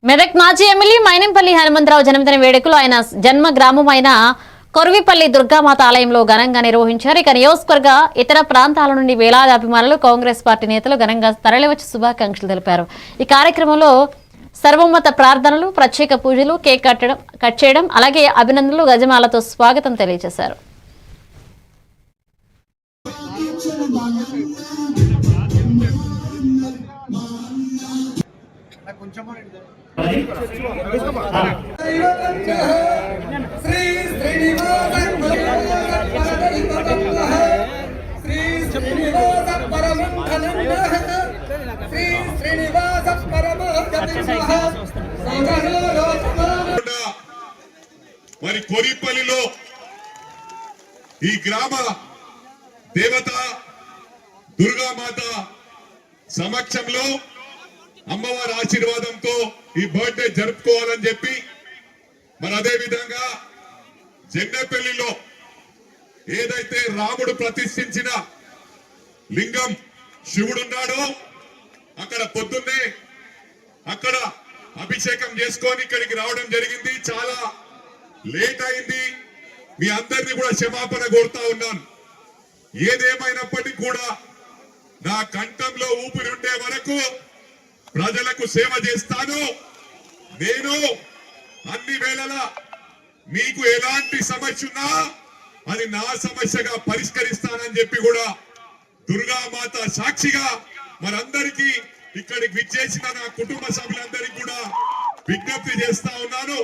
మెదక్ మాజీ ఎమ్మెల్యే మైనంపల్లి హనుమంతరావు జన్మదిన వేడుకలు ఆయన జన్మ గ్రామమైన కొర్విపల్లి దుర్గామాత ఆలయంలో ఘనంగా నిర్వహించారు. ఇక నియోజకవర్గ ఇతర ప్రాంతాల నుండి వేలాది అభిమానులు కాంగ్రెస్ పార్టీ నేతలు ఘనంగా తరలివచ్చి శుభాకాంక్షలు తెలిపారు. ఈ కార్యక్రమంలో సర్వమత ప్రార్థనలు, ప్రత్యేక పూజలు, కేక్ కట్ చేయడం, అలాగే అభినందనలు, గజమాలతో స్వాగతం తెలియజేశారు. మరి కొరిపల్లిలో ఈ గ్రామ దేవత దుర్గామాత సమక్షంలో అమ్మవారి ఆశీర్వాదంతో ఈ బర్త్డే జరుపుకోవాలని చెప్పి మరి అదే విధంగా జెండపల్లిలో ఏదైతే రాముడు ప్రతిష్ఠించిన లింగం శివుడున్నాడో అక్కడ పొద్దున్నే అక్కడ అభిషేకం చేసుకొని ఇక్కడికి రావడం జరిగింది. చాలా లేట్ అయింది. మీ అందరినీ కూడా క్షమాపణ కోరుతా ఉన్నాను. ఏదేమైనప్పటికీ కూడా నా కంఠంలో ఊపిరి ఉండే వరకు ప్రజలకు సేవ చేస్తాను. నేను అన్ని వేళలా మీకు ఎలాంటి సమస్య ఉన్నా అది నా సమస్యగా పరిష్కరిస్తానని చెప్పి కూడా దుర్గామాత సాక్షిగా మనందరికీ ఇక్కడికి విచ్చేసిన నా కుటుంబ సభ్యులందరికీ కూడా విజ్ఞప్తి చేస్తా ఉన్నాను.